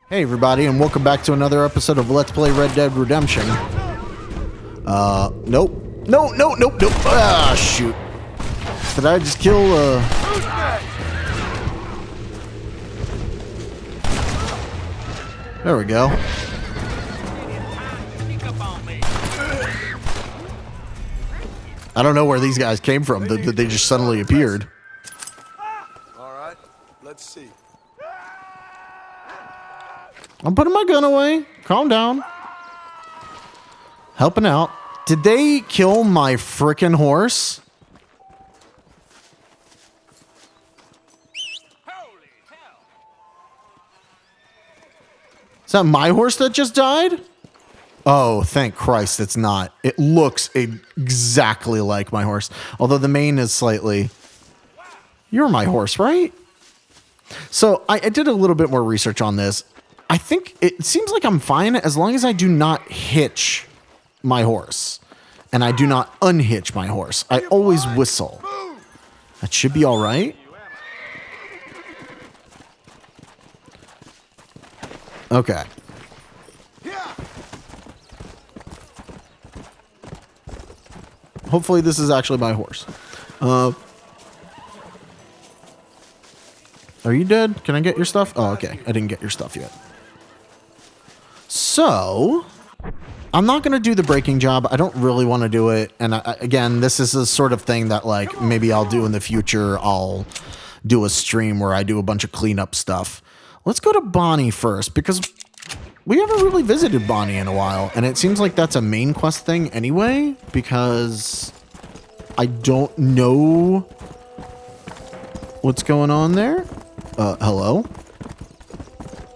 Hey everybody, and welcome back to another episode of Let's Play Red Dead Redemption. Nope. Nope. Ah, shoot. Did I just kill, There we go. I don't know where these guys came from. They just suddenly appeared. All right, let's see. I'm putting my gun away. Calm down. Helping out. Did they kill my frickin' horse? Holy hell! Is that my horse that just died? Oh, thank Christ it's not. It looks exactly like my horse. Although the mane is slightly... You're my horse, right? So I did a little bit more research on this. I think it seems like I'm fine as long as I do not hitch my horse. And I do not unhitch my horse. I always whistle. That should be all right. Okay. Hopefully this is actually my horse. Are you dead? Can I get your stuff? Oh, okay. I didn't get your stuff yet. So, I'm not going to do the breaking job. I don't really want to do it. And again, this is a sort of thing that like maybe I'll do in the future. I'll do a stream where I do a bunch of cleanup stuff. Let's go to Bonnie first because we haven't really visited Bonnie in a while. And it seems like that's a main quest thing anyway because I don't know what's going on there. Hello?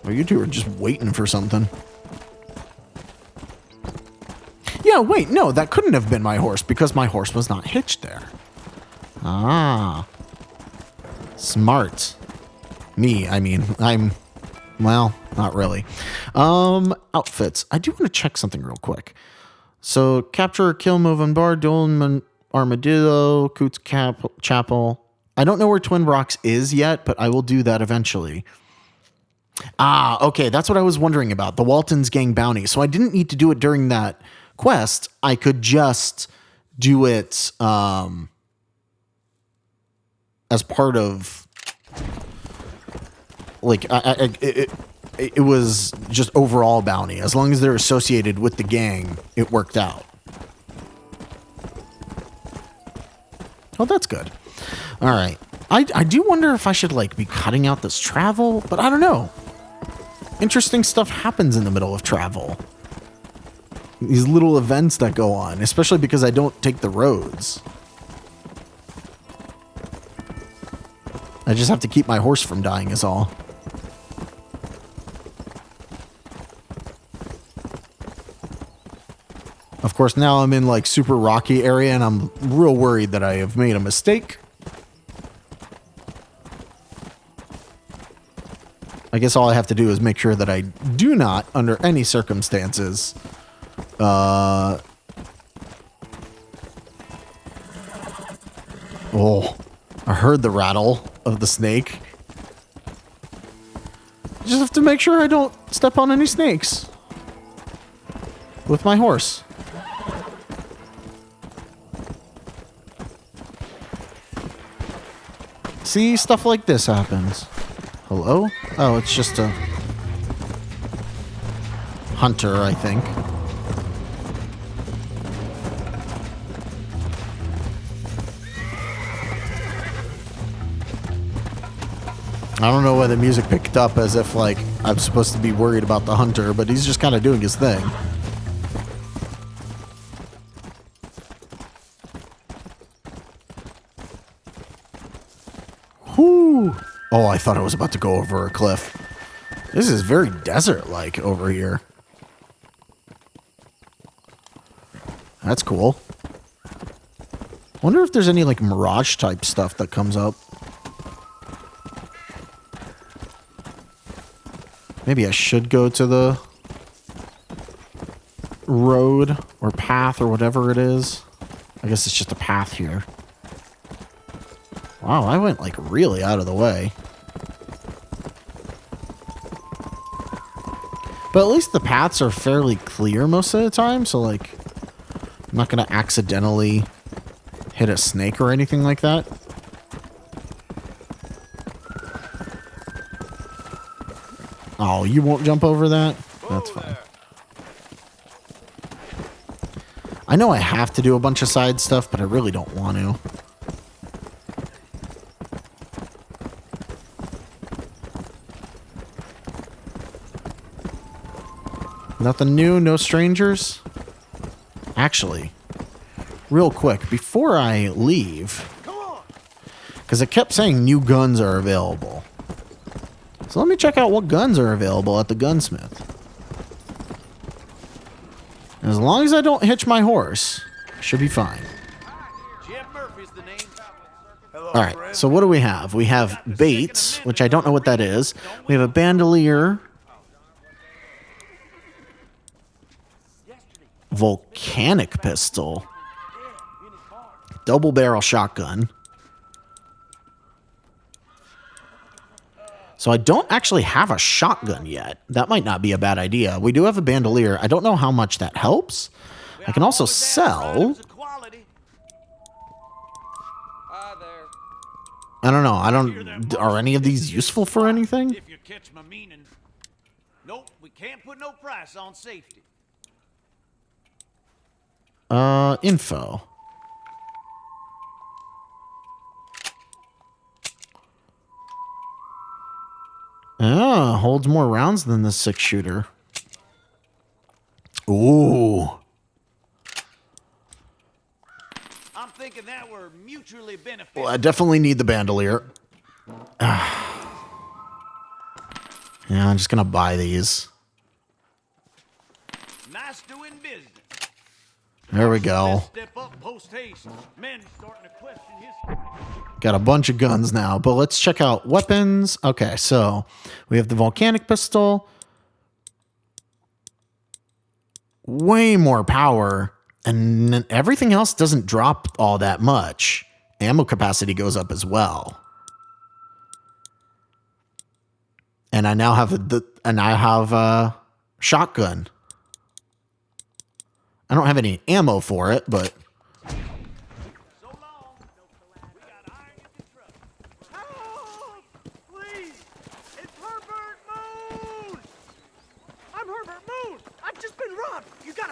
Or you two are just waiting for something. Yeah, wait, no, that couldn't have been my horse because my horse was not hitched there. Ah. Smart. Me, I mean, well, not really. Outfits. I do want to check something real quick. So, capture or kill, move on bar, Dolan Armadillo, Coots Chapel. I don't know where Twin Rocks is yet, but I will do that eventually. Ah, okay, that's what I was wondering about. The Walton's Gang bounty. So I didn't need to do it during that quest. I could just do it as part of... Like, it was just overall bounty. As long as they're associated with the gang, it worked out. Oh, that's good. All right. I do wonder if I should, like, be cutting out this travel, but I don't know. Interesting stuff happens in the middle of travel. These little events that go on, especially because I don't take the roads. I just have to keep my horse from dying is all. Of course, now I'm in, like, super rocky area, and I'm real worried that I have made a mistake. I guess all I have to do is make sure that I do not, under any circumstances, oh, I heard the rattle of the snake. Just have to make sure I don't step on any snakes with my horse. See, stuff like this happens. Hello? Oh, it's just a hunter, I think. I don't know why the music picked up as if, like, I'm supposed to be worried about the hunter, but he's just kind of doing his thing. Whoo! Oh, I thought I was about to go over a cliff. This is very desert-like over here. That's cool. Wonder if there's any, like, mirage-type stuff that comes up. Maybe I should go to the road or path or whatever it is. I guess it's just a path here. Wow, I went, like, really out of the way. But at least the paths are fairly clear most of the time, so like I'm not gonna accidentally hit a snake or anything like that. Oh, you won't jump over that? That's fine. I know I have to do a bunch of side stuff, but I really don't want to. Nothing new, no strangers. Actually, real quick, before I leave, because it kept saying new guns are available. So let me check out what guns are available at the gunsmith. As long as I don't hitch my horse, I should be fine. Alright, so what do we have? We have baits, which I don't know what that is. We have a bandolier. Volcanic pistol. Double barrel shotgun. So I don't actually have a shotgun yet. That might not be a bad idea. We do have a bandolier. I don't know how much that helps. I can also sell. I don't know. Are any of these useful for anything? If you catch my meaning. Nope, we can't put no price on safety. Info. Ah, holds more rounds than the 6-shooter. Ooh. I'm thinking that we're mutually beneficial. Well, I definitely need the bandolier. Yeah, I'm just gonna buy these. Nice doing business. There we go. Step up post haste. Men starting to question his. Got a bunch of guns now, but let's check out weapons. Okay, so we have the volcanic pistol. Way more power, and everything else doesn't drop all that much. Ammo capacity goes up as well. And I now have a shotgun. I don't have any ammo for it, but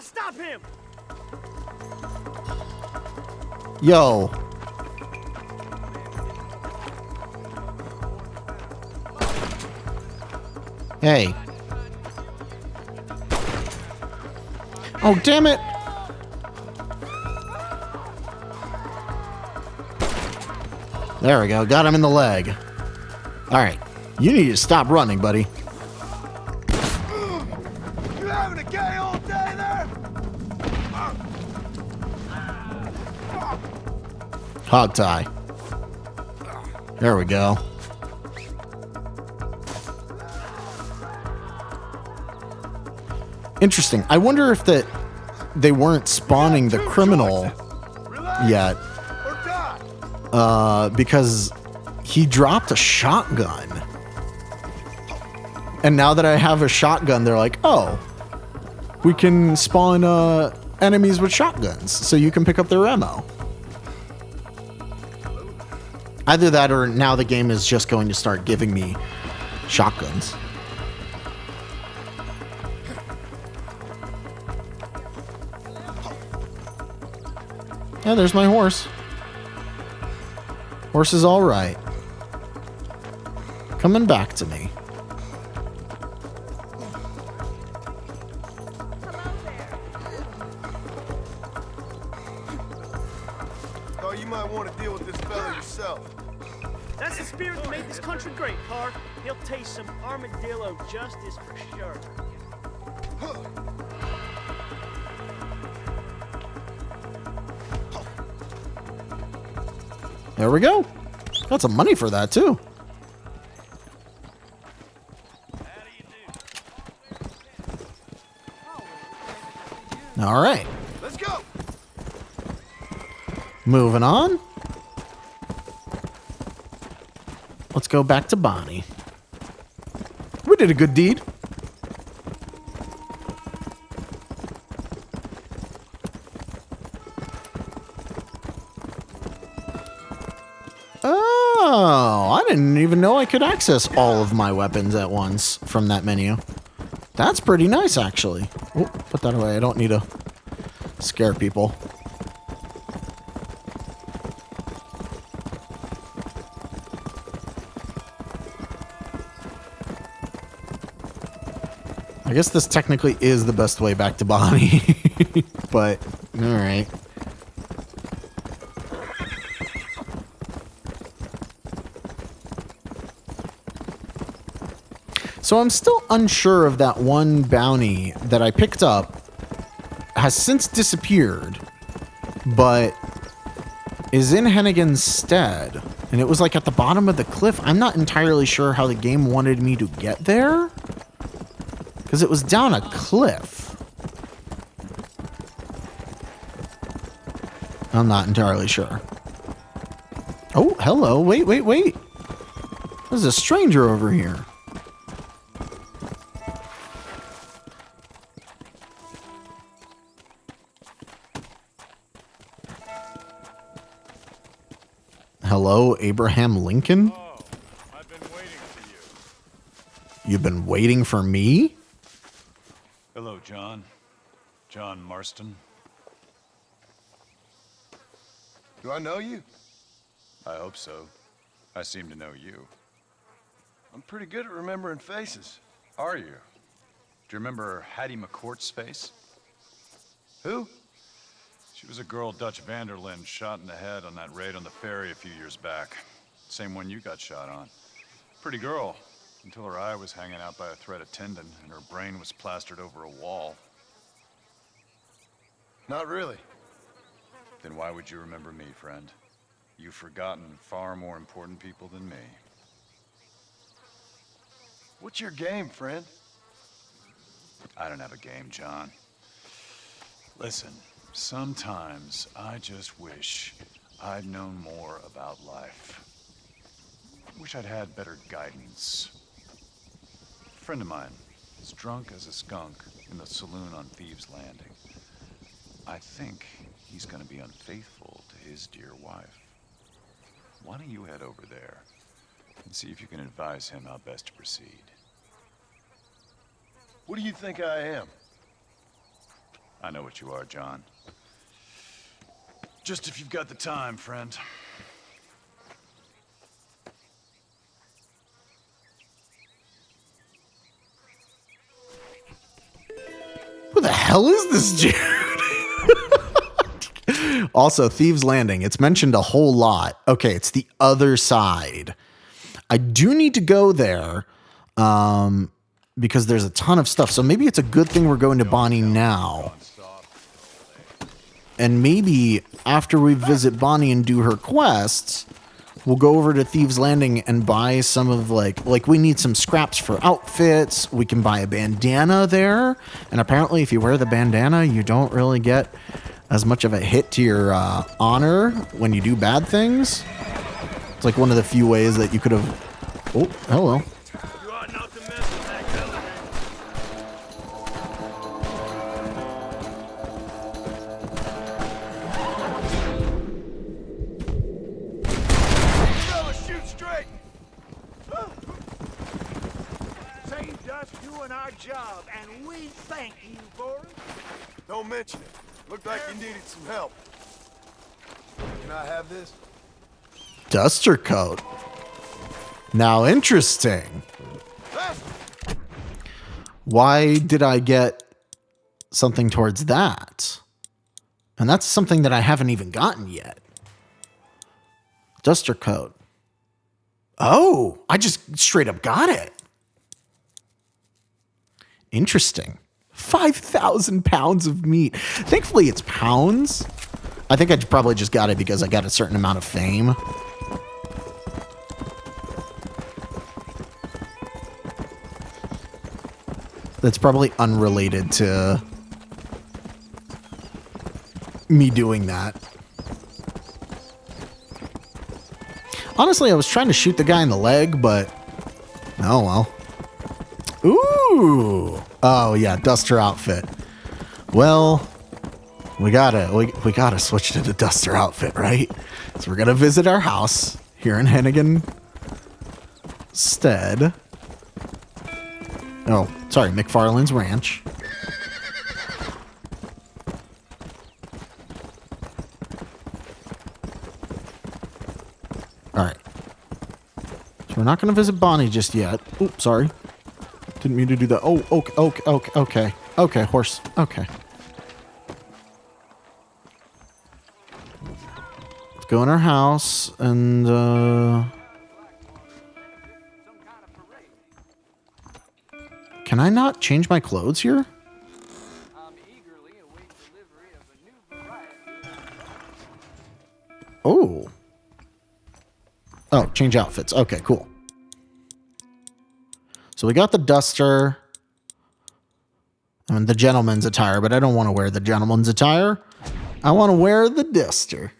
Stop him! yo. Hey. Oh, damn it. There we go. Got him in the leg. All right. You need to stop running, buddy. You having a gay all day there? Hog tie. There we go. Interesting. I wonder if they weren't spawning the criminal yet. Because he dropped a shotgun. And now that I have a shotgun, they're like, oh, we can spawn enemies with shotguns, so you can pick up their ammo. Either that or now the game is just going to start giving me shotguns. Yeah, there's my horse. Horse is all right. Coming back to me. Oh, you might want to deal with this fella yourself. That's the spirit that made this country great, Park. He'll taste some armadillo justice for sure. There we go. Got some money for that, too. All right. Let's go. Moving on. Let's go back to Bonnie. We did a good deed. didn't even know I could access all of my weapons at once from that menu. That's pretty nice, actually. Oh, put that away. I don't need to scare people. I guess this technically is the best way back to Bonnie. But, alright. So I'm still unsure of that one bounty that I picked up. Has since disappeared, but is in Hennigan's stead. And it was like at the bottom of the cliff. I'm not entirely sure how the game wanted me to get there. Because it was down a cliff. I'm not entirely sure. Oh, hello. Wait. There's a stranger over here. Hello, Abraham Lincoln? Oh, I've been waiting for you. You've been waiting for me? Hello, John. John Marston. Do I know you? I hope so. I seem to know you. I'm pretty good at remembering faces. Are you? Do you remember Hattie McCourt's face? Who? She was a girl Dutch Vanderlyn shot in the head on that raid on the ferry a few years back. Same one you got shot on. Pretty girl, until her eye was hanging out by a thread of tendon and her brain was plastered over a wall. Not really. Then why would you remember me, friend? You've forgotten far more important people than me. What's your game, friend? I don't have a game, John. Listen, sometimes I just wish I'd known more about life. Wish I'd had better guidance. A friend of mine is drunk as a skunk in the saloon on Thieves' Landing. I think he's gonna be unfaithful to his dear wife. Why don't you head over there and see if you can advise him how best to proceed? What do you think I am? I know what you are, John. Just if you've got the time, friend. Who the hell is this dude? Also, Thieves' Landing. It's mentioned a whole lot. Okay, it's the other side. I do need to go there because there's a ton of stuff. So maybe it's a good thing we're going to Bonnie now. And maybe after we visit Bonnie and do her quests, we'll go over to Thieves' Landing and buy some of like we need some scraps for outfits. We can buy a bandana there. And apparently if you wear the bandana, you don't really get as much of a hit to your honor when you do bad things. It's like one of the few ways that you could have... Oh, hello. You ought not to mess with that color. Fellas, shoot straight! Saved us doing our job, and we thank you for it. Don't mention it. Looked like you needed some help. Can I have this? Duster coat. Now, interesting. Why did I get something towards that? And that's something that I haven't even gotten yet. Duster coat. Oh, I just straight up got it. Interesting. 5,000 pounds of meat. Thankfully, it's pounds. I think I probably just got it because I got a certain amount of fame. That's probably unrelated to me doing that. Honestly, I was trying to shoot the guy in the leg, but oh well. Ooh. Oh yeah, Duster outfit. Well, we gotta switch to the Duster outfit, right? So we're gonna visit our house here in Hennigan. instead... Oh, sorry, McFarlane's Ranch. Alright. So we're not going to visit Bonnie just yet. Oops, sorry. Didn't mean to do that. Oh, okay. Okay, horse. Okay. Let's go in our house and, Can I not change my clothes here? Oh. Oh, change outfits. Okay, cool. So we got the duster and the gentleman's attire, but I don't want to wear the gentleman's attire. I want to wear the duster.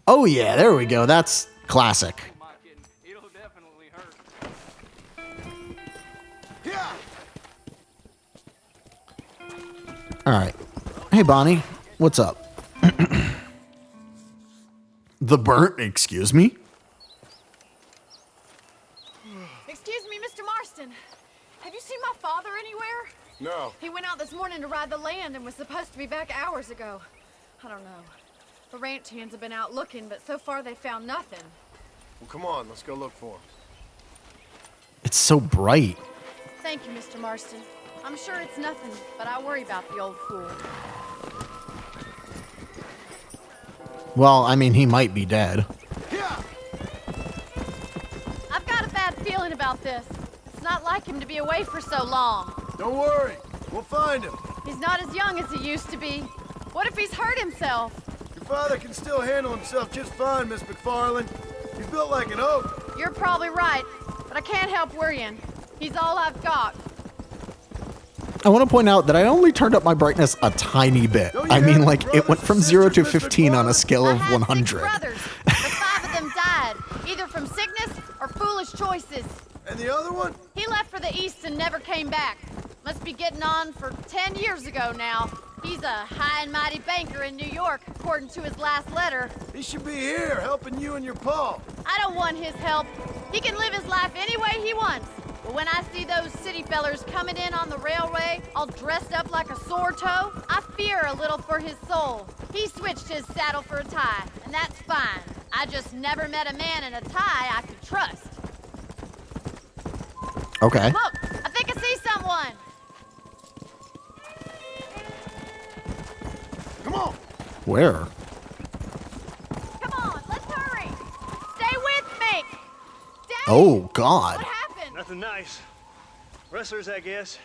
Oh yeah, there we go. That's classic. All right. Hey, Bonnie. What's up? The burnt, excuse me? Excuse me, Mr. Marston. Have you seen my father anywhere? No. He went out this morning to ride the land and was supposed to be back hours ago. I don't know. The ranch hands have been out looking, but so far they found nothing. Well, come on, let's go look for him. It's so bright. Thank you, Mr. Marston. I'm sure it's nothing, but I worry about the old fool. Well, I mean, he might be dead. Yeah. I've got a bad feeling about this. It's not like him to be away for so long. Don't worry, we'll find him. He's not as young as he used to be. What if he's hurt himself? Your father can still handle himself just fine, Miss McFarlane. He's built like an oak. You're probably right, but I can't help worrying. He's all I've got. I want to point out that I only turned up my brightness a tiny bit. Don't you I mean, have like, it went brothers from and 0 to sisters, Mr. 15 on a Clark? scale I of had 100. 6 brothers, but 5 of them died, either from sickness or foolish choices. And the other one? He left for the east and never came back. Must be getting on for 10 years ago now. He's a high and mighty banker in New York, according to his last letter. He should be here, helping you and your pa. I don't want his help. He can live his life any way he wants. But when I see those city fellers coming in on the railway, all dressed up like a sore toe, I fear a little for his soul. He switched his saddle for a tie, and that's fine. I just never met a man in a tie I could trust. Okay. Look, I think I see someone. Come on. Where? Come on, let's hurry. Stay with me. Dad, Oh, God. what happened? Nothing nice. Rustlers, I guess.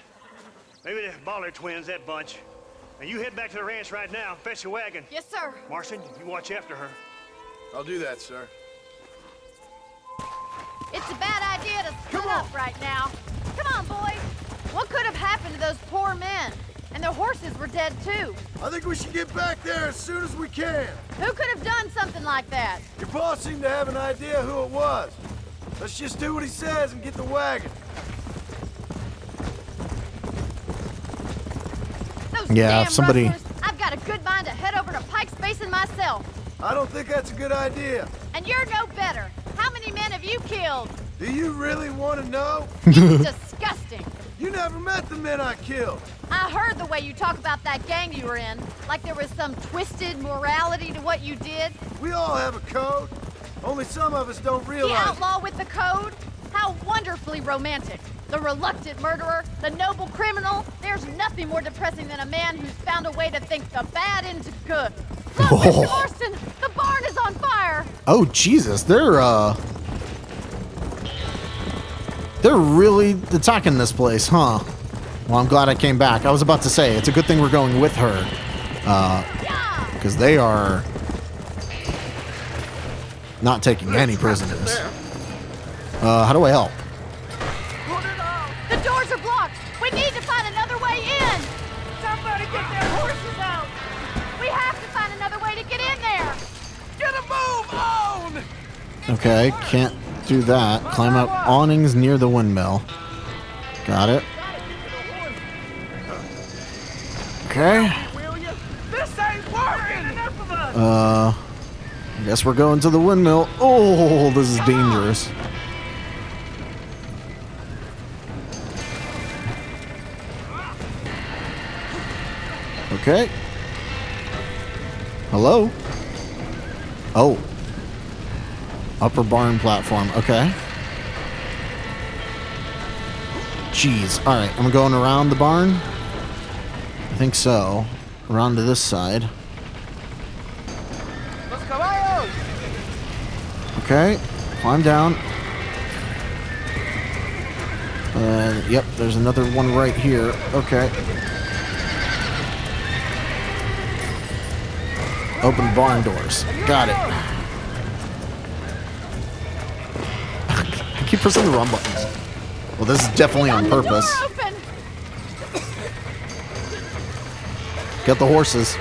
Maybe the Baller twins, that bunch. Now you head back to the ranch right now. Fetch the wagon. Yes, sir. Marston, you watch after her. I'll do that, sir. It's a bad idea to split Come on. up right now. Come on, boys. What could have happened to those poor men? And their horses were dead, too. I think we should get back there as soon as we can. Who could have done something like that? Your boss seemed to have an idea who it was. Let's just do what he says and get the wagon. Those Yeah, damn if somebody- rustlers. I've got a good mind to head over to Pike's Basin myself. I don't think that's a good idea. And you're no better. How many men have you killed? Do you really want to know? It's disgusting. You never met the men I killed. I heard the way you talk about that gang you were in, like there was some twisted morality to what you did. We all have a code. Only some of us don't The realize it. outlaw with the code? How wonderfully romantic. The reluctant murderer, the noble criminal. There's nothing more depressing than a man who's found a way to think the bad into good. Look, Mr. Marston, the barn is on fire. Oh, Jesus. They're really attacking this place, huh? Well, I'm glad I came back. I was about to say, it's a good thing we're going with her. Yeah. Because they are not taking any prisoners. How do I help? The doors are blocked. We need to find another way in. Somebody get their horses out. We have to find another way to get in there. Get a move on! Okay, can't do that. Climb up awnings near the windmill. Got it. Okay. This ain't working! I guess we're going to the windmill. Oh, this is dangerous. Okay. Hello? Oh. Upper barn platform. Okay. Jeez. Alright, I'm going around the barn. I think so. Around to this side. Okay. Climb down. Yep, there's another one right here. Okay. Open barn doors. Got it. I keep pressing the wrong buttons. Well, this is definitely on purpose. Open. Get the horses.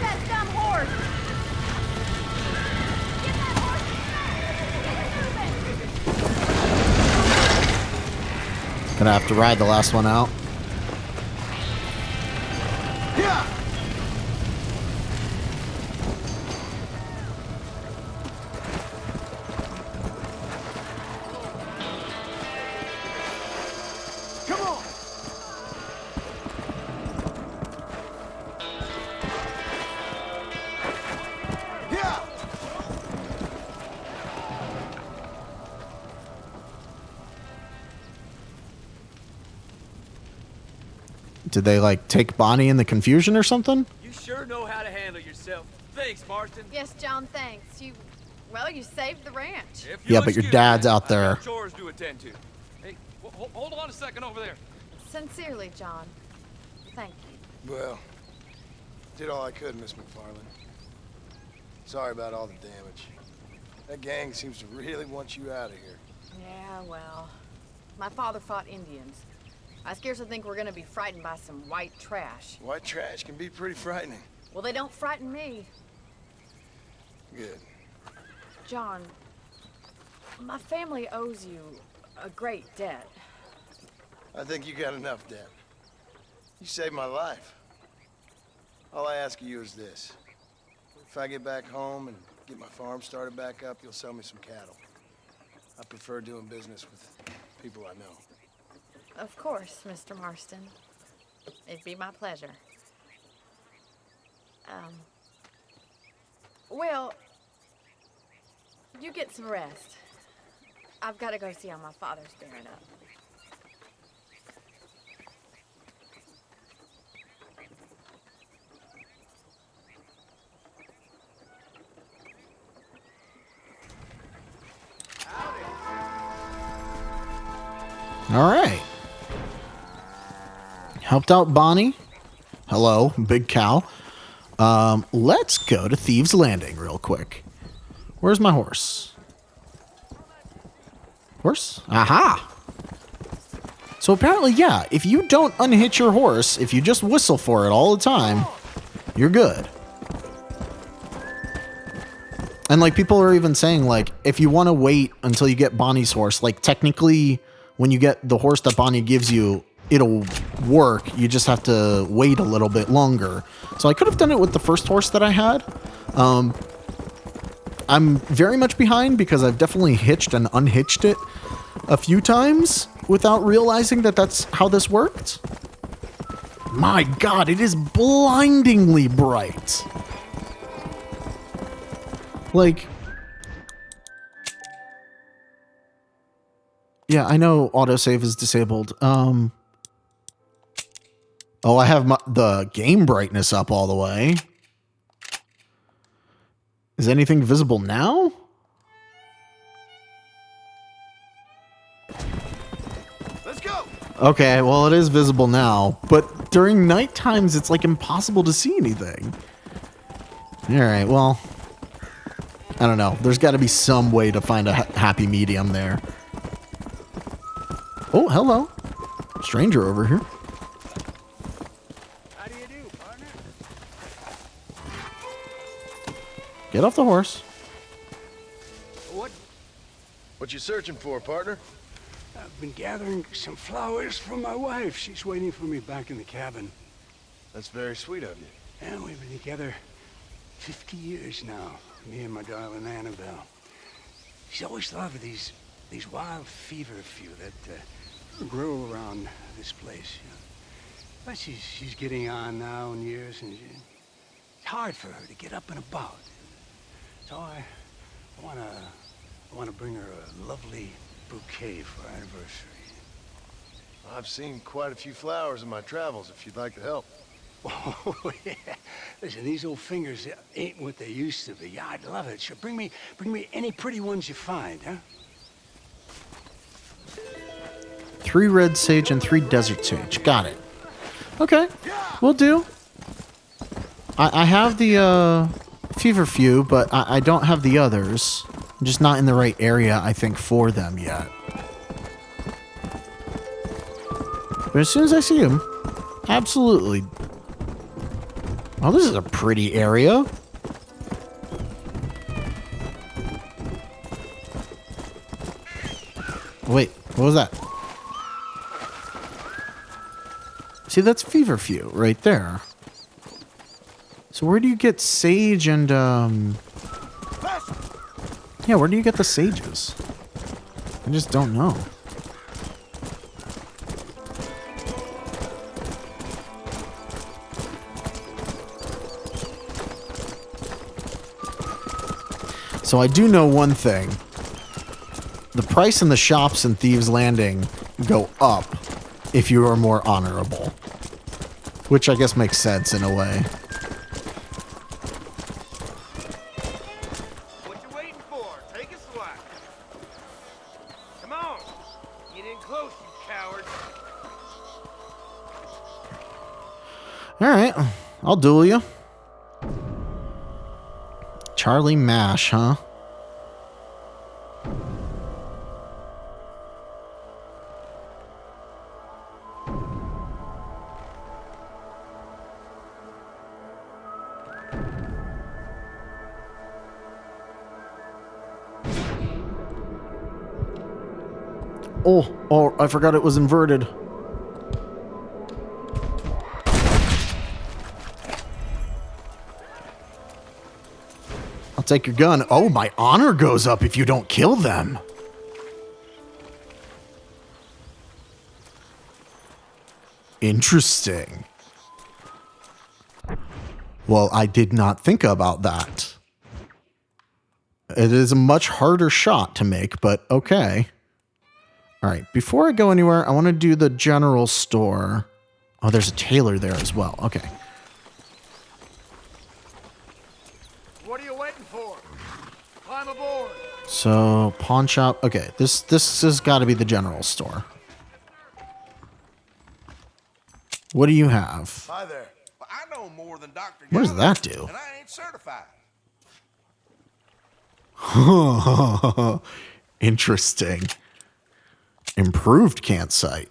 That dumb horse. Get that horse back. Gonna have to ride the last one out. Yeah. Come on. Yeah. Did they like take Bonnie in the confusion or something? You sure know how to handle yourself. Thanks, Marston. Yes, John, thanks. You saved the ranch. If Yeah, you'll but your excuse dad's me, out I've there. got chores to attend to. Hey, hold on a second over there. Sincerely, John. Thank you. Well, did all I could, Miss McFarland. Sorry about all the damage. That gang seems to really want you out of here. Yeah, well, my father fought Indians. I scarcely think we're gonna be frightened by some white trash. White trash can be pretty frightening. Well, they don't frighten me. Good. John, my family owes you a great debt. I think you got enough debt. You saved my life. All I ask of you is this. If I get back home and get my farm started back up, you'll sell me some cattle. I prefer doing business with people I know. Of course, Mr. Marston. It'd be my pleasure. Well, you get some rest. I've got to go see how my father's bearing up. All right. Helped out Bonnie. Hello, big cow. Let's go to Thieves Landing real quick. Where's my horse? Horse? Aha! So apparently, yeah, if you don't unhitch your horse, if you just whistle for it all the time, you're good. And like people are even saying like, if you want to wait until you get Bonnie's horse, like technically when you get the horse that Bonnie gives you, it'll work. You just have to wait a little bit longer. So I could have done it with the first horse that I had. I'm very much behind because I've definitely hitched and unhitched it a few times without realizing that that's how this worked. My God, it is blindingly bright. Like, yeah, I know autosave is disabled. Oh, I have the game brightness up all the way. Is anything visible now? Let's go! Okay, well, it is visible now, but during night times, it's like impossible to see anything. All right, well, I don't know. There's got to be some way to find a happy medium there. Oh, hello. Stranger over here. How do you do, partner? Get off the horse. What you searching for, partner? I've been gathering some flowers for my wife. She's waiting for me back in the cabin. That's very sweet of you. And we've been together 50 years now, me and my darling Annabelle. She's always thought of these these wild feverfew that grow around this place. You know. But she's getting on now in years, and it's hard for her to get up and about. So I wanna bring her a lovely bouquet for our anniversary. I've seen quite a few flowers in my travels, if you'd like to help. Oh, yeah. Listen, these old fingers ain't what they used to be. Yeah, I'd love it. Sure, bring me any pretty ones you find, huh? 3 red sage and 3 desert sage. Got it. Okay, will do. I have the feverfew, but I don't have the others. I'm just not in the right area, I think, for them yet. But as soon as I see him, absolutely. Oh, this is a pretty area. Wait, what was that? See, that's feverfew right there. So where do you get sage and, yeah, where do you get the sages? I just don't know. So I do know one thing. The price in the shops in Thieves' Landing go up if you are more honorable. Which I guess makes sense in a way. What you waiting for? Take a swat. Come on. Get in close, you coward. Alright, I'll duel you. Charlie Mash, huh? Oh, I forgot it was inverted. I'll take your gun. Oh, my honor goes up if you don't kill them. Interesting. Well, I did not think about that. It is a much harder shot to make, but okay. All right, before I go anywhere, I want to do the general store. Oh, there's a tailor there as well. Okay. What are you waiting for? Climb aboard. So, pawn shop. Okay, this has got to be the general store. What do you have? Hi there. Well, I know more than Dr. What does Gallagher, that do? and I ain't certified. Interesting. Improved campsite.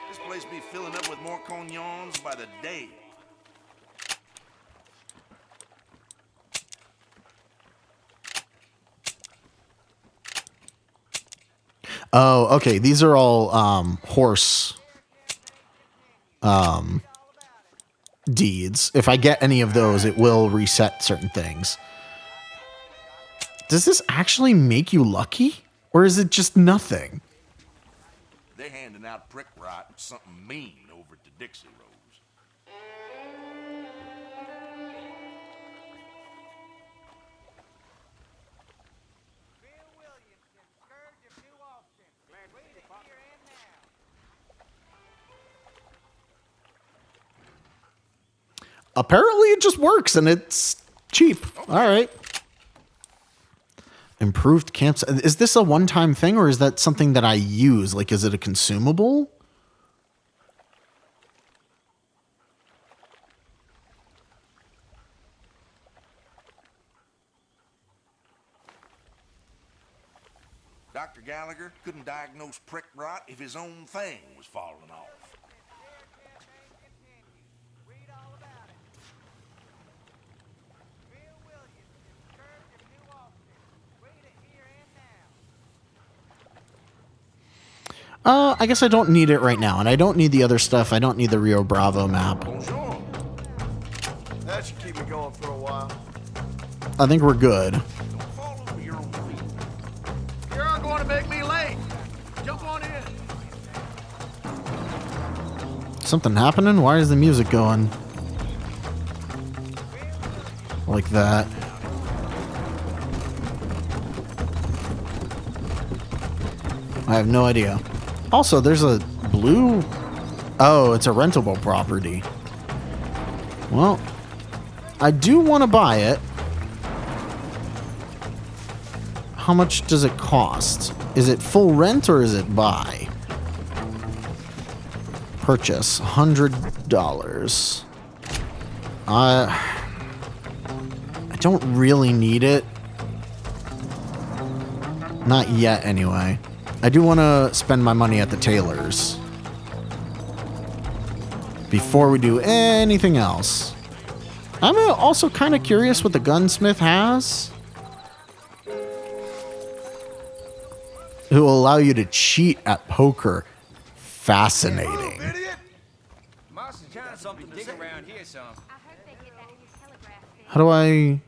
This place be filling up with more cognons by the day. Oh, okay. These are all horse deeds. If I get any of those, it will reset certain things. Does this actually make you lucky? Or is it just nothing? They're handing out prick rot and something mean over at the Dixie Rose. Apparently it just works and it's cheap. All right. Improved campsite. Is this a one-time thing or is that something that I use? Like, is it a consumable? Dr. Gallagher couldn't diagnose prick rot if his own thing was falling off. I guess I don't need it right now, and I don't need the other stuff. I don't need the Rio Bravo map. Bonjour. That should keep me going for a while. I think we're good. Something happening? Why is the music going like that? I have no idea. Also, there's a blue... Oh, it's a rentable property. Well, I do want to buy it. How much does it cost? Is it full rent or is it buy? Purchase, $100. I don't really need it. Not yet, anyway. I do want to spend my money at the tailor's before we do anything else. I'm also kind of curious what the gunsmith has. It will allow you to cheat at poker. Fascinating. How do I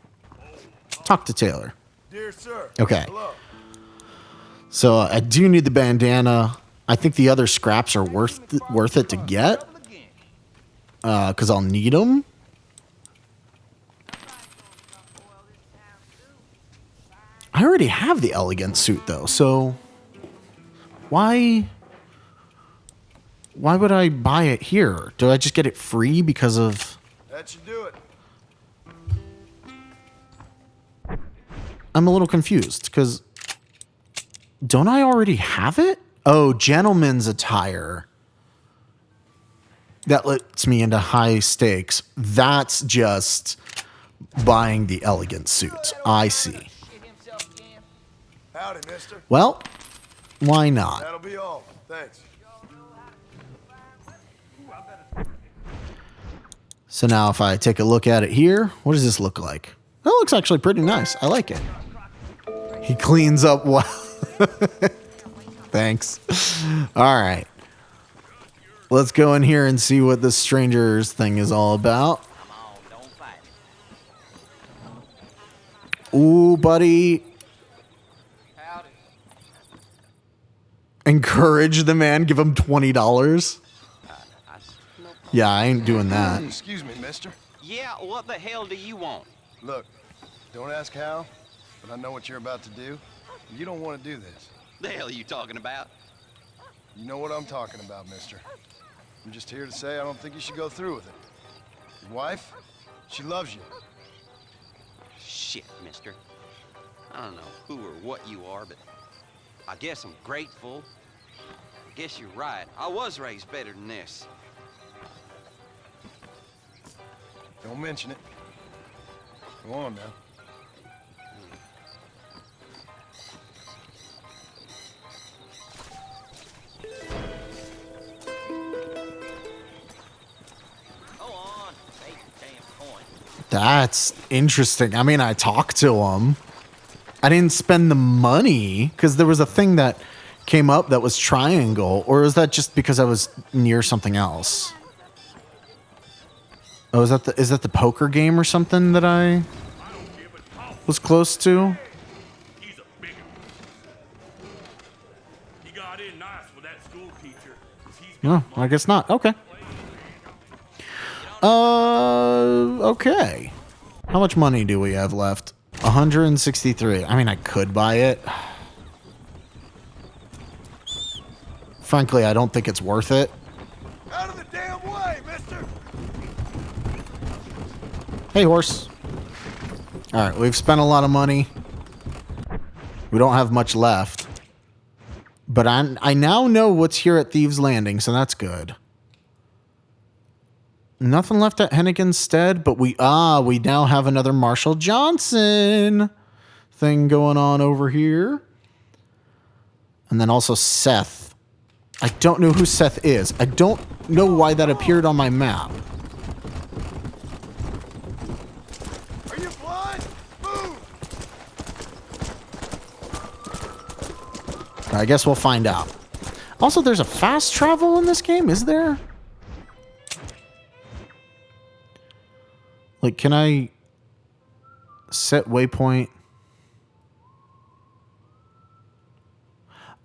talk to Taylor? Dear sir. Okay. Hello. So I do need the bandana. I think the other scraps are worth it to get. Because I'll need them. I already have the elegant suit, though, so why would I buy it here? Do I just get it free because of... That should do it. I'm a little confused, because don't I already have it? Oh, gentleman's attire. That lets me into high stakes. That's just buying the elegant suit. I see. Howdy, mister. Well, why not? That'll be all. Thanks. So now if I take a look at it here, what does this look like? That looks actually pretty nice. I like it. He cleans up well. Thanks. All right. Let's go in here and see what this stranger's thing is all about. Ooh, buddy. Encourage the man. Give him $20. Yeah, I ain't doing that. Excuse me, mister. Yeah, what the hell do you want? Look, don't ask how, but I know what you're about to do. You don't want to do this. The hell are you talking about? You know what I'm talking about, mister. I'm just here to say I don't think you should go through with it. Your wife, she loves you. Shit, mister. I don't know who or what you are, but I guess I'm grateful. I guess you're right. I was raised better than this. Don't mention it. Go on now. That's interesting. I mean, I talked to him. I didn't spend the money because there was a thing that came up that was triangle, or was that just because I was near something else? Oh, is that the poker game or something that I was close to? No, I guess not. Okay. Okay. How much money do we have left? 163. I mean, I could buy it. Frankly, I don't think it's worth it. Out of the damn way, mister! Hey, horse. All right, we've spent a lot of money. We don't have much left. But I now know what's here at Thieves Landing, so that's good. Nothing left at Hennigan's Stead, but we now have another Marshall Johnson thing going on over here. And then also Seth. I don't know who Seth is. I don't know why that appeared on my map. Are you blind? Move! I guess we'll find out. Also, there's a fast travel in this game, is there? Like, can I set waypoint?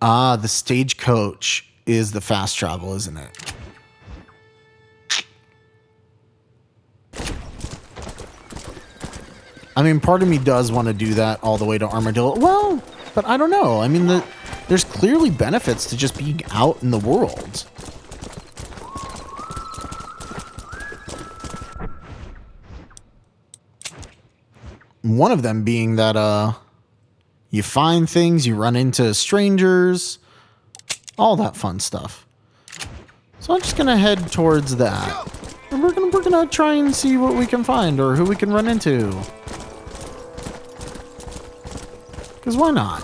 Ah, the stagecoach is the fast travel, isn't it? I mean, part of me does want to do that all the way to Armadillo. Well, but I don't know. I mean, there's clearly benefits to just being out in the world. One of them being that you find things, you run into strangers, all that fun stuff. So I'm just gonna head towards that. And we're gonna try and see what we can find or who we can run into. Because why not?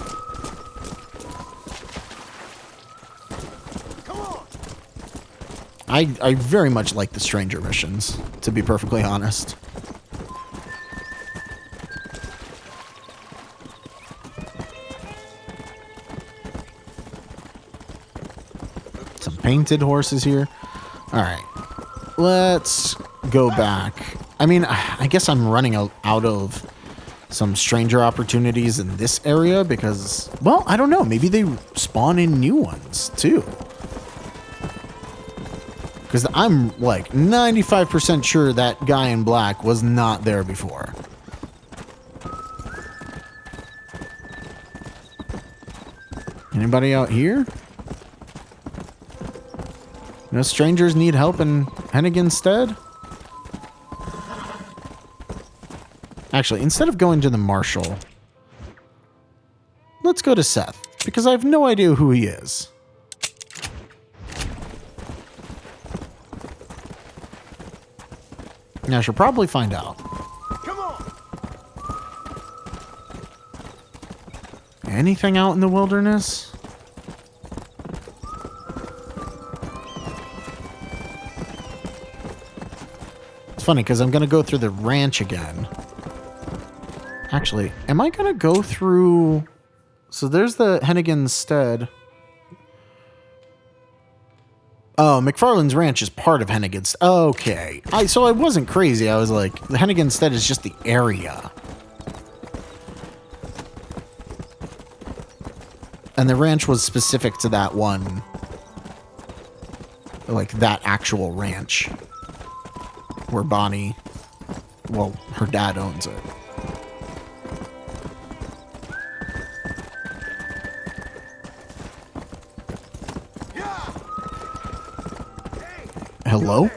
Come on. I very much like the stranger missions, to be perfectly honest. Some painted horses here. All right. Let's go back. I mean, I guess I'm running out of some stranger opportunities in this area because, well, I don't know. Maybe they spawn in new ones too. Because I'm like 95% sure that guy in black was not there before. Anybody out here? No strangers need help in Hennigan's stead? Actually, instead of going to the marshal, let's go to Seth, because I have no idea who he is. And I should probably find out. Come on. Anything out in the wilderness? It's funny because I'm going to go through the ranch again. Actually, am I going to go through... So there's the Hennigan's stead. Oh, McFarland's ranch is part of Hennigan's. Okay. So I wasn't crazy. I was like, the Hennigan's stead is just the area. And the ranch was specific to that one. Like, that actual ranch. Where Bonnie... Well, her dad owns it. Hello?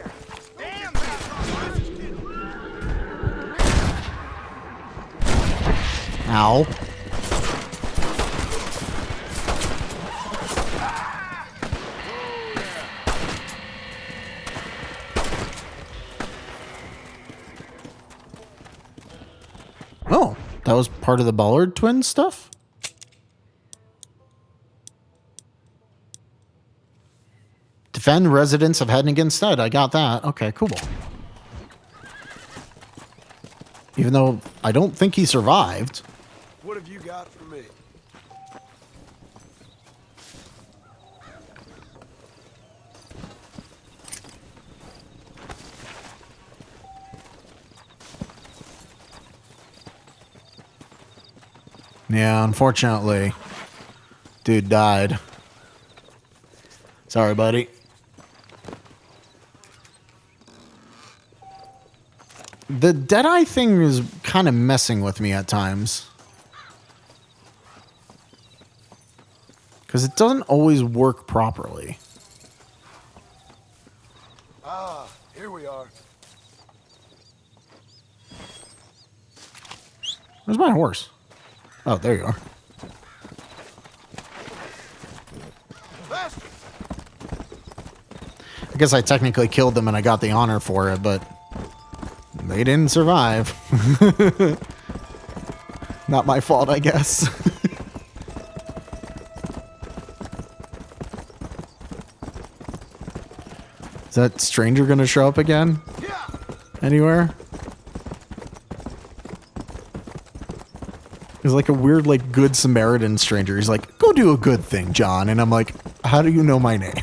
Ow. Oh, that was part of the Ballard twins stuff? Defend residents of Hennigan's stead. I got that. Okay, cool. Even though I don't think he survived. What have you got for me? Yeah, unfortunately, dude died. Sorry, buddy. The Deadeye thing is kind of messing with me at times. Because it doesn't always work properly. Ah, here we are. Where's my horse? Oh, there you are. Faster. I guess I technically killed them and I got the honor for it, but they didn't survive. Not my fault, I guess. Is that stranger gonna show up again? Yeah. Anywhere? He's like a weird, like, good Samaritan stranger. He's like, go do a good thing, John. And I'm like, how do you know my name?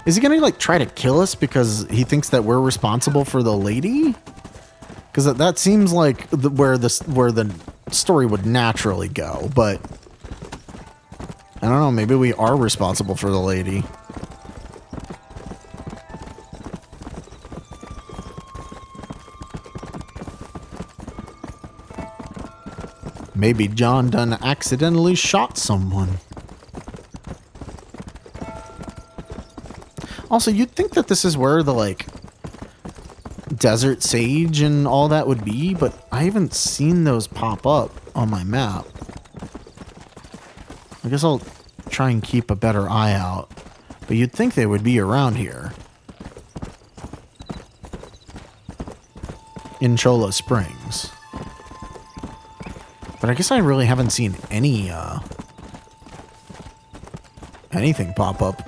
Is he gonna, like, try to kill us because he thinks that we're responsible for the lady? Because that seems like where the story would naturally go, but I don't know, maybe we are responsible for the lady. Maybe John done accidentally shot someone. Also, you'd think that this is where the, like, desert sage and all that would be, but I haven't seen those pop up on my map. I guess I'll try and keep a better eye out. But you'd think they would be around here. In Cholla Springs. But I guess I really haven't seen any, anything pop up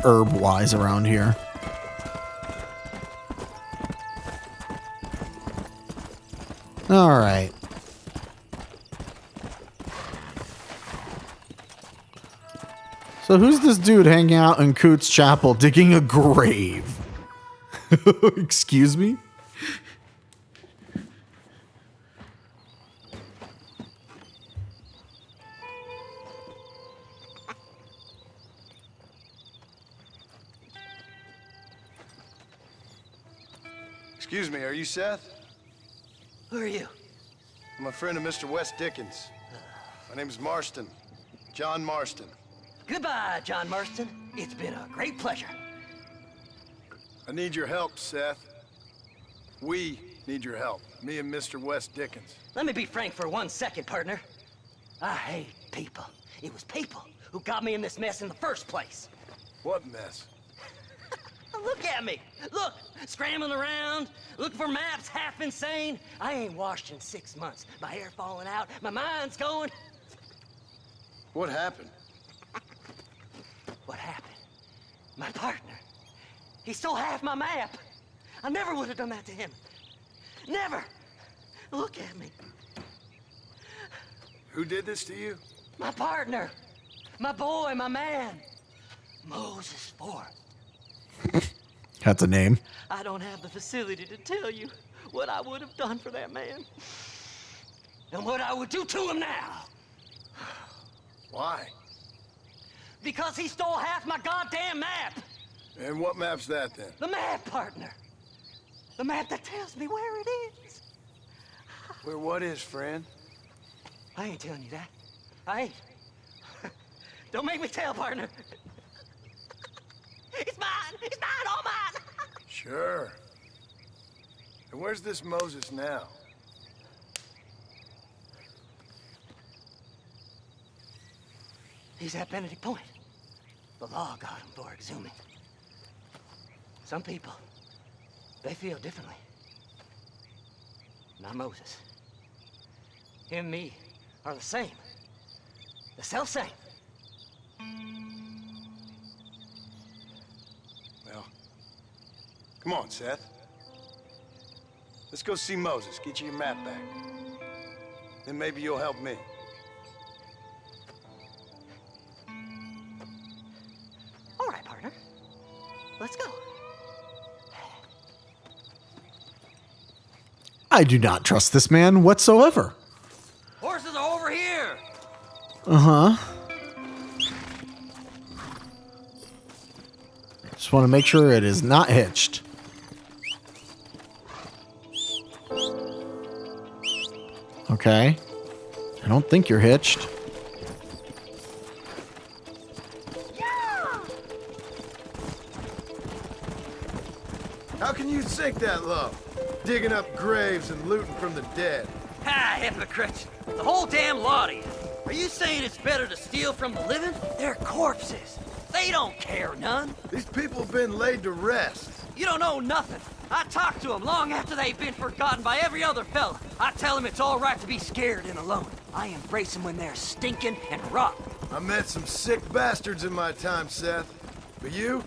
herb-wise around here. Alright. So who's this dude hanging out in Coots Chapel digging a grave? Excuse me? Excuse me, are you Seth? Who are you? I'm a friend of Mr. Wes Dickens. My name is Marston. John Marston. Goodbye, John Marston. It's been a great pleasure. I need your help, Seth. We need your help. Me and Mr. Wes Dickens. Let me be frank for 1 second, partner. I hate people. It was people who got me in this mess in the first place. What mess? Look at me. Look, scrambling around, looking for maps, half insane. I ain't washed in 6 months. My hair falling out, my mind's going. What happened? What happened? My partner. He stole half my map. I never would have done that to him. Never. Look at me. Who did this to you? My partner. My boy, my man. Moses Ford. That's a name. I don't have the facility to tell you what I would have done for that man. And what I would do to him now. Why? Because he stole half my goddamn map. And what map's that then? The map, partner. The map that tells me where it is. Where what is, friend? I ain't telling you that. I ain't. Don't make me tell, partner. It's mine! It's mine! All mine! Sure. And where's this Moses now? He's at Benedict Point. The law got him for exhuming. Some people, they feel differently. Not Moses. Him and me are the same. The self-same. Well, come on, Seth. Let's go see Moses, get you your map back. Then maybe you'll help me. All right, partner. Let's go. I do not trust this man whatsoever. Horses are over here. Uh-huh. Just want to make sure it is not hitched. Okay. I don't think you're hitched. How can you sink that low? Digging up graves and looting from the dead. Ah, hypocrite. The whole damn lot of you. Are you saying it's better to steal from the living? They're corpses. They don't care none. These people have been laid to rest. You don't know nothing. I talk to them long after they've been forgotten by every other fella. I tell them it's all right to be scared and alone. I embrace them when they're stinking and rotten. I met some sick bastards in my time, Seth. But you're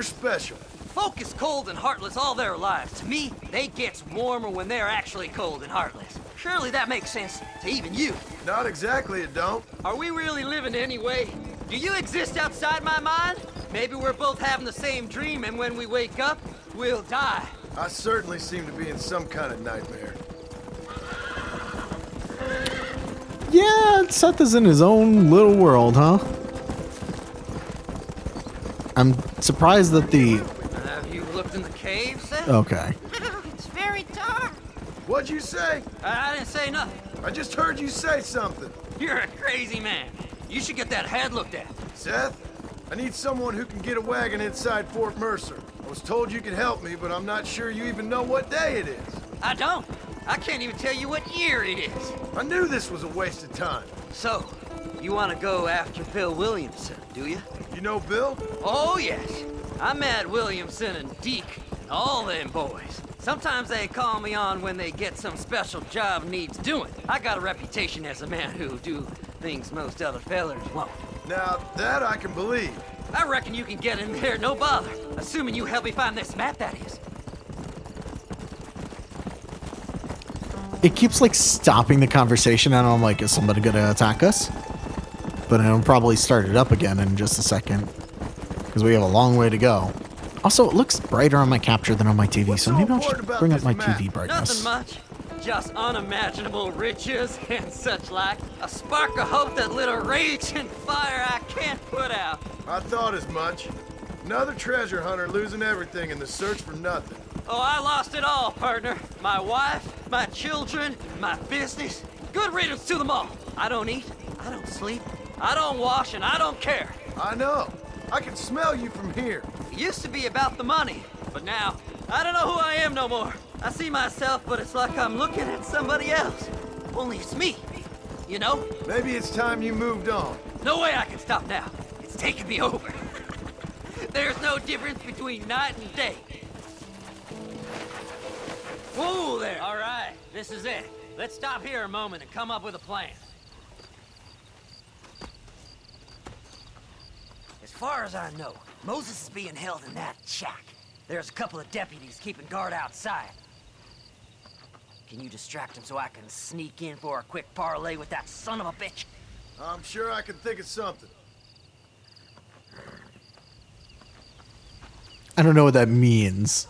special. Folk is cold and heartless all their lives. To me, they gets warmer when they're actually cold and heartless. Surely that makes sense to even you. Not exactly, it don't. Are we really living anyway? Do you exist outside my mind? Maybe we're both having the same dream, and when we wake up, we'll die. I certainly seem to be in some kind of nightmare. Yeah, Seth is in his own little world, huh? I'm surprised that the... Have you looked in the cave, Seth? Okay. It's very dark. What'd you say? I didn't say nothing. I just heard you say something. You're a crazy man. You should get that head looked at. Seth, I need someone who can get a wagon inside Fort Mercer. I was told you could help me, but I'm not sure you even know what day it is. I don't. I can't even tell you what year it is. I knew this was a waste of time. So, you want to go after Bill Williamson, do you? You know Bill? Oh, yes. I met Williamson and Deke and all them boys. Sometimes they call me on when they get some special job needs doing. I got a reputation as a man who do things most other fellers won't. Now, that I can believe. I reckon you can get in there, no bother. Assuming you help me find this map, that is. It keeps like stopping the conversation, and I'm like, is somebody gonna attack us? But it'll probably start it up again in just a second, because we have a long way to go. Also, it looks brighter on my capture than on my TV, so maybe I'll just bring up my TV brightness. Nothing much. Just unimaginable riches and such like. A spark of hope that lit a raging fire I can't put out. I thought as much. Another treasure hunter losing everything in the search for nothing. Oh, I lost it all, partner. My wife, my children, my business. Good riddance to them all. I don't eat, I don't sleep, I don't wash, and I don't care. I know. I can smell you from here. It used to be about the money, but now, I don't know who I am no more. I see myself, but it's like I'm looking at somebody else. Only it's me, you know? Maybe it's time you moved on. No way I can stop now. It's taking me over. There's no difference between night and day. Whoa there! All right, this is it. Let's stop here a moment and come up with a plan. As far as I know, Moses is being held in that shack. There's a couple of deputies keeping guard outside. Can you distract him so I can sneak in for a quick parlay with that son of a bitch? I'm sure I can think of something. I don't know what that means.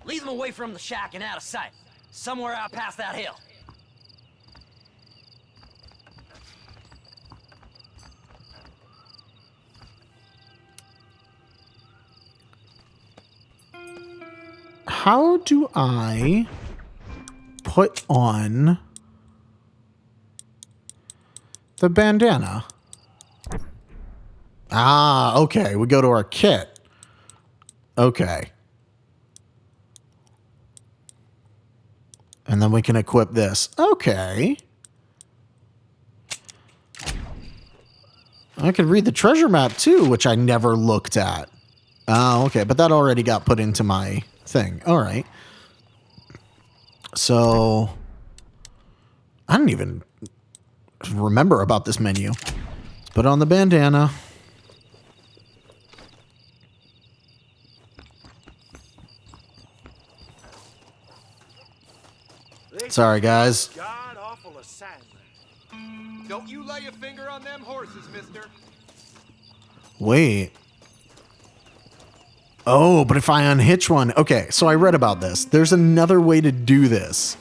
Lead them away from the shack and out of sight. Somewhere out past that hill. How do I put on the bandana? Ah, okay. We go to our kit. Okay. And then we can equip this. Okay. I could read the treasure map too, which I never looked at. Oh, okay. But that already got put into my thing. All right. So I don't even remember about this menu. Let's put on the bandana. Sorry, guys. God awful assignment. Don't you lay a finger on them horses, mister. Wait. Oh, but if I unhitch one. Okay, so I read about this. There's another way to do this.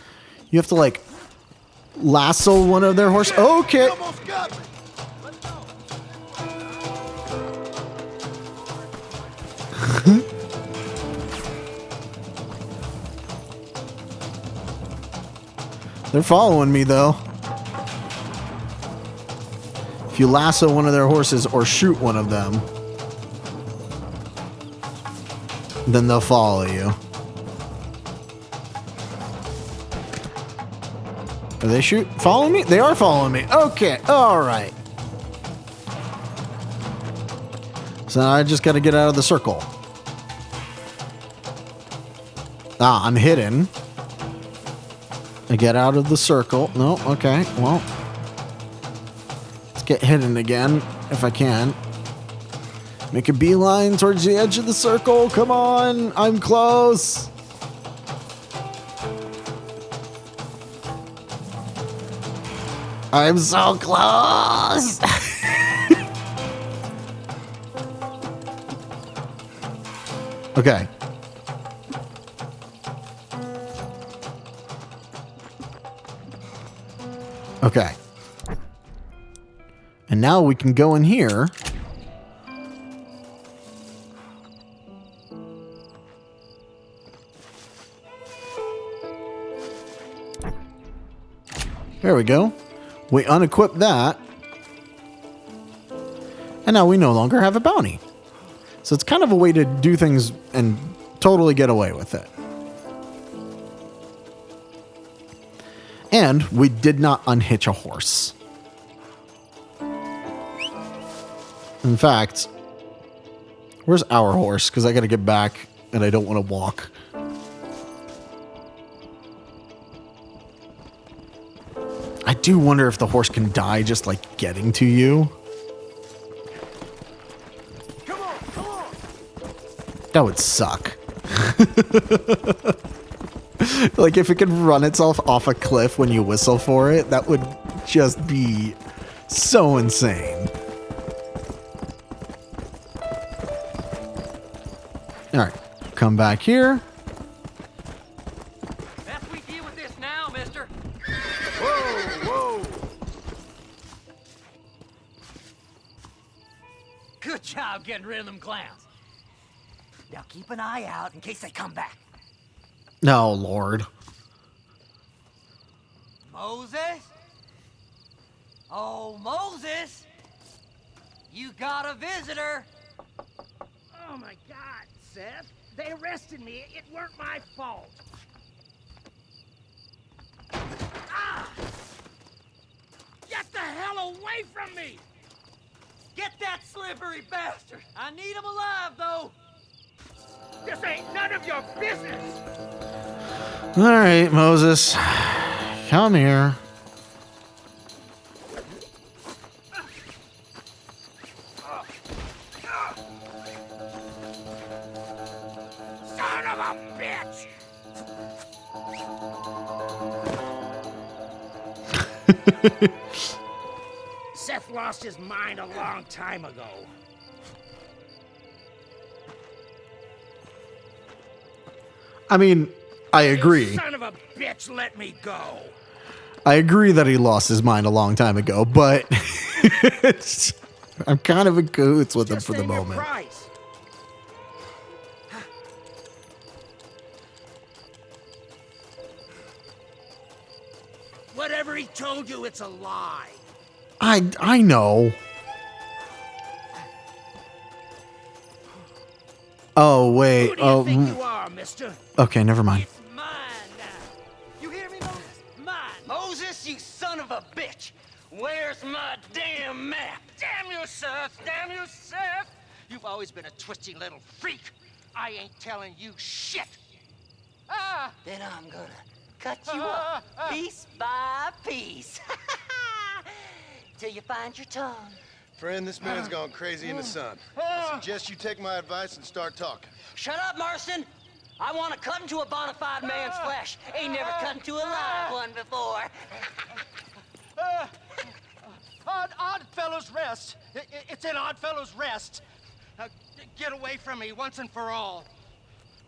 You have to, like, lasso one of their horses. Okay. You almost got me. They're following me, though. If you lasso one of their horses or shoot one of them, then they'll follow you. Are they following me? They are following me. Okay, all right. So I just got to get out of the circle. Ah, I'm hidden. I get out of the circle. No, okay, well. Let's get hidden again, if I can. Make a beeline towards the edge of the circle. Come on, I'm close. I'm so close. Okay. Okay. And now we can go in here. There we go. We unequip that. And now we no longer have a bounty. So it's kind of a way to do things and totally get away with it. And we did not unhitch a horse. In fact, where's our horse? Because I got to get back and I don't want to walk. I do wonder if the horse can die just like getting to you. Come on, come on. That would suck. Like if it could run itself off a cliff when you whistle for it, that would just be so insane. All right, come back here. Best we deal with this now, mister. Whoa, whoa. Good job getting rid of them clowns. Now keep an eye out in case they come back. No, Lord. Moses? Oh, Moses! You got a visitor. Oh my God, Seth. They arrested me. It weren't my fault. Ah! Get the hell away from me! Get that slippery bastard. I need him alive, though. This ain't none of your business! All right, Moses. Come here. Son of a bitch! Seth lost his mind a long time ago. I mean, I agree. Son of a bitch, let me go. I agree that he lost his mind a long time ago, but I'm kind of in cahoots with him Just for the name your moment. price. Whatever he told you, it's a lie. I know. Oh, wait. Who do you think you are, mister? Okay, never mind. It's mine now. You hear me, Moses? Mine. Moses, you son of a bitch. Where's my damn map? Damn you, Seth! Damn you, Seth! You've always been a twisty little freak. I ain't telling you shit. Ah! Then I'm gonna cut you up piece by piece. Till you find your tongue. Friend, this man's gone crazy in the sun. I suggest you take my advice and start talking. Shut up, Marston. I want to cut into a bona fide man's flesh. Ain't never cut into a live one before. Odd Fellows Rest. It's in Odd Fellows Rest. Get away from me once and for all.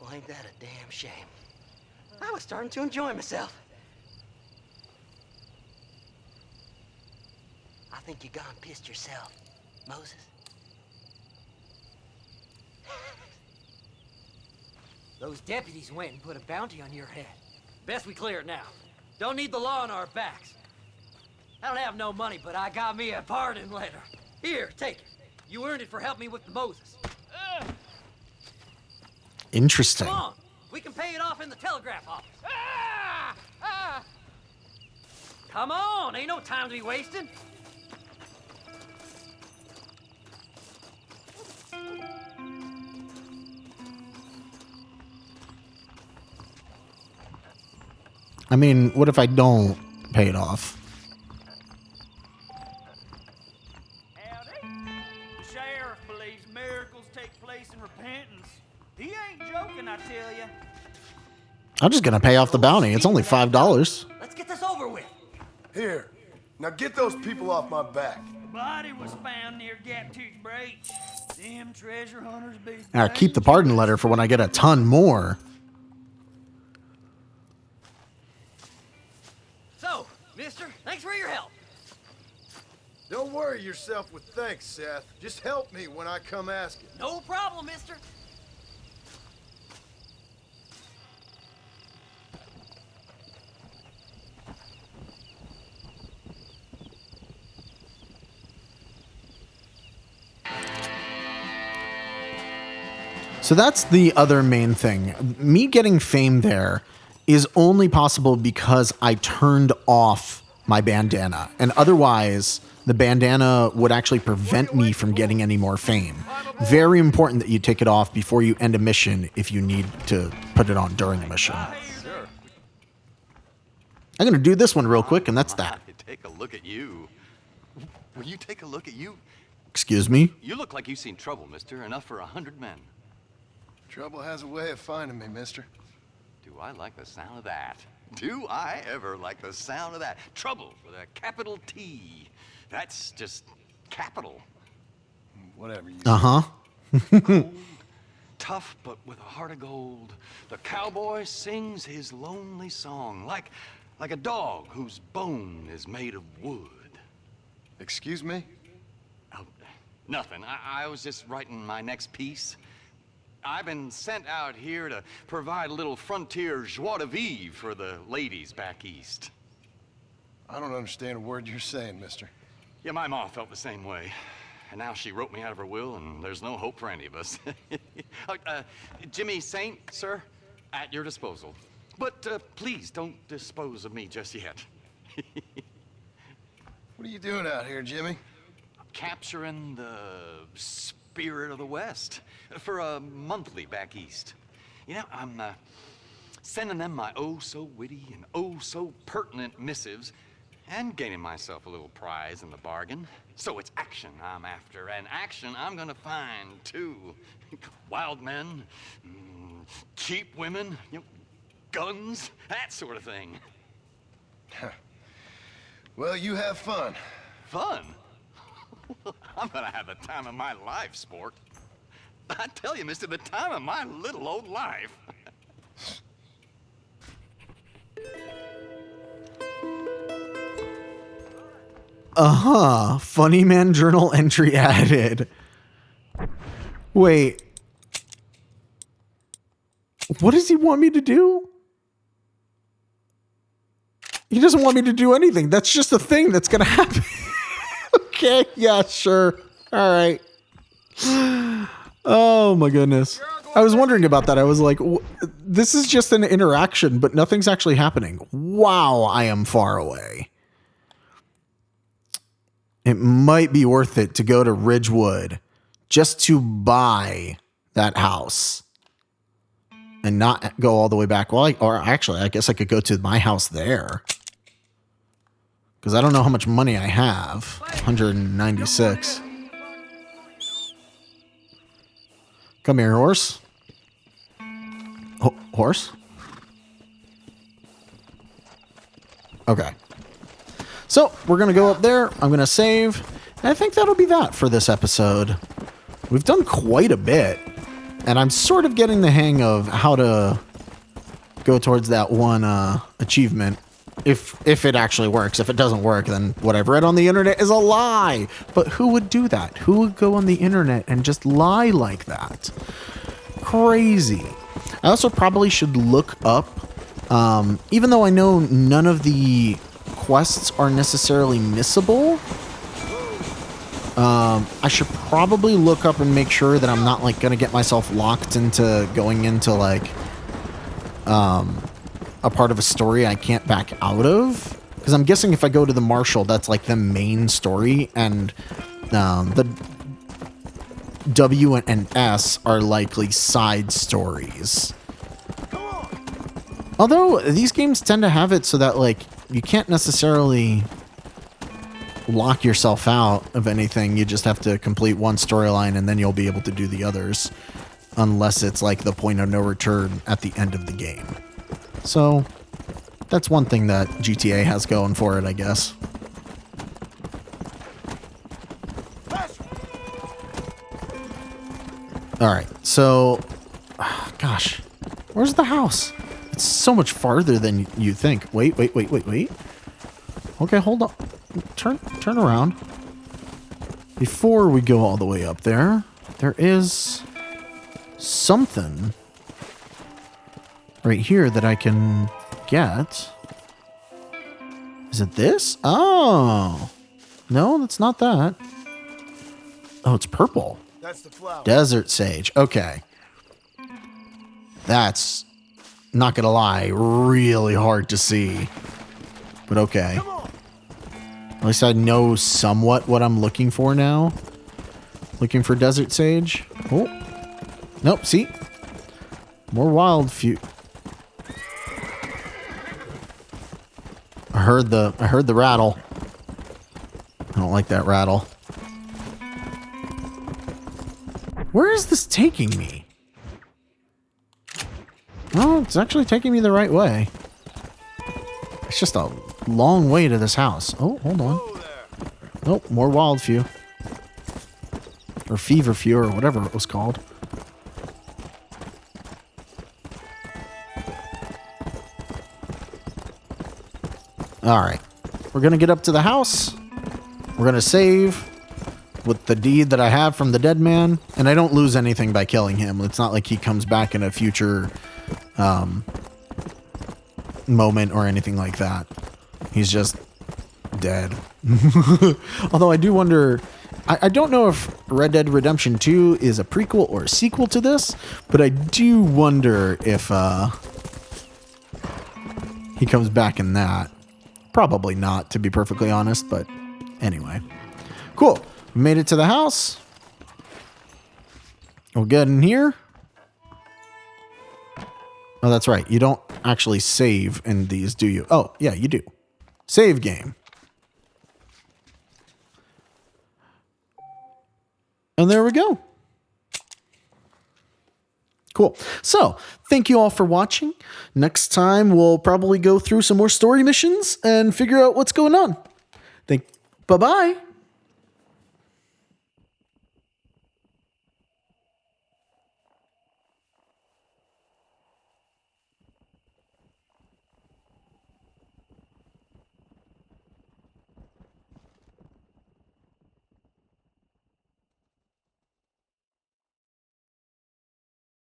Well, ain't that a damn shame? I was starting to enjoy myself. I think you gone pissed yourself, Moses. Those deputies went and put a bounty on your head. Best we clear it now. Don't need the law on our backs. I don't have no money, but I got me a pardon letter. Here, take it. You earned it for helping me with the Moses. Interesting. Come on. We can pay it off in the telegraph office. Come on. Ain't no time to be wasting. I mean, what if I don't pay it off? Howdy. The sheriff believes miracles take place in repentance. He ain't joking, I tell you. I'm just gonna pay off the bounty. It's only $5. Let's get this over with. Here. Now get those people off my back. The body was found near Gaptooth Breach. Them treasure hunters be... Now keep the pardon letter for when I get a ton more. So, mister. Thanks for your help. Don't worry yourself with thanks, Seth. Just help me when I come asking. No problem, mister. So that's the other main thing. Me getting fame there is only possible because I turned off my bandana. And otherwise, the bandana would actually prevent me from getting any more fame. Very important that you take it off before you end a mission if you need to put it on during a mission. I'm going to do this one real quick, and that's that. Take a look at you. Will you take a look at you? Excuse me? You look like you've seen trouble, mister. Enough for 100 men. Trouble has a way of finding me, mister. Do I like the sound of that? Do I ever like the sound of that? Trouble with a capital T. That's just capital. Whatever you say. Cold, tough, but with a heart of gold. The cowboy sings his lonely song like a dog whose bone is made of wood. Excuse me? Oh, nothing. I was just writing my next piece. I've been sent out here to provide a little frontier joie de vivre for the ladies back east. I don't understand a word you're saying, mister. Yeah, my ma felt the same way. And now she wrote me out of her will, and there's no hope for any of us. Jimmy Saint, sir, at your disposal. But please don't dispose of me just yet. What are you doing out here, Jimmy? Capturing the spirit of the West for a monthly back east. You know, I'm sending them my oh-so-witty and oh-so-pertinent missives and gaining myself a little prize in the bargain. So it's action I'm after, and action I'm gonna find, too. Wild men, cheap women, you know, guns, that sort of thing. Well, you have fun. Fun? I'm gonna have the time of my life, sport. I tell you, mister, the time of my little old life. Funny man journal entry added. Wait. What does he want me to do? He doesn't want me to do anything. That's just a thing that's going to happen. Okay, yeah, sure. All right. Oh my goodness. I was wondering about that. I was like, this is just an interaction, but nothing's actually happening. Wow, I am far away. It might be worth it to go to Ridgewood just to buy that house and not go all the way back. Well, I guess I could go to my house there. Because I don't know how much money I have. 196. Come here, horse. Horse? Okay. So, we're going to go up there. I'm going to save. And I think that'll be that for this episode. We've done quite a bit. And I'm sort of getting the hang of how to go towards that one achievement. If it actually works. If it doesn't work, then what I've read on the internet is a lie. But who would do that? Who would go on the internet and just lie like that? Crazy. I also probably should look up, even though I know none of the quests are necessarily missable, I should probably look up and make sure that I'm not like going to get myself locked into going into like a part of a story I can't back out of. Because I'm guessing if I go to the Marshal, that's like the main story, and the W and S are likely side stories. Although these games tend to have it so that like you can't necessarily lock yourself out of anything. You just have to complete one storyline and then you'll be able to do the others, unless it's like the point of no return at the end of the game. So that's one thing that GTA has going for it, I guess. All right, so, gosh, where's the house? It's so much farther than you think. Wait. Hold Okay, hold on. Turn around. Before we go all the way up there, there is something right here that I can get. Is it this? Oh. No, that's not that. Oh, it's purple. That's the flower. Desert sage. Okay. That's, not gonna lie, really hard to see. But okay. At least I know somewhat what I'm looking for now. Looking for desert sage. Oh. Nope, see? More wild few. I heard the rattle. I don't like that rattle. Where is this taking me? Oh, it's actually taking me the right way. It's just a long way to this house. Oh, hold on. Nope, more wild few. Or fever few, or whatever it was called. Alright. We're going to get up to the house. We're going to save with the deed that I have from the dead man. And I don't lose anything by killing him. It's not like he comes back in a future moment or anything like that. He's just dead. Although I do wonder... I don't know if Red Dead Redemption 2 is a prequel or a sequel to this, but I do wonder if he comes back in that. Probably not, to be perfectly honest, but anyway. Cool. We made it to the house. We'll get in here. Oh, that's right. You don't actually save in these, do you? Oh, yeah, you do. Save game. And there we go. Cool. So, thank you all for watching. Next time, we'll probably go through some more story missions and figure out what's going on. Bye-bye.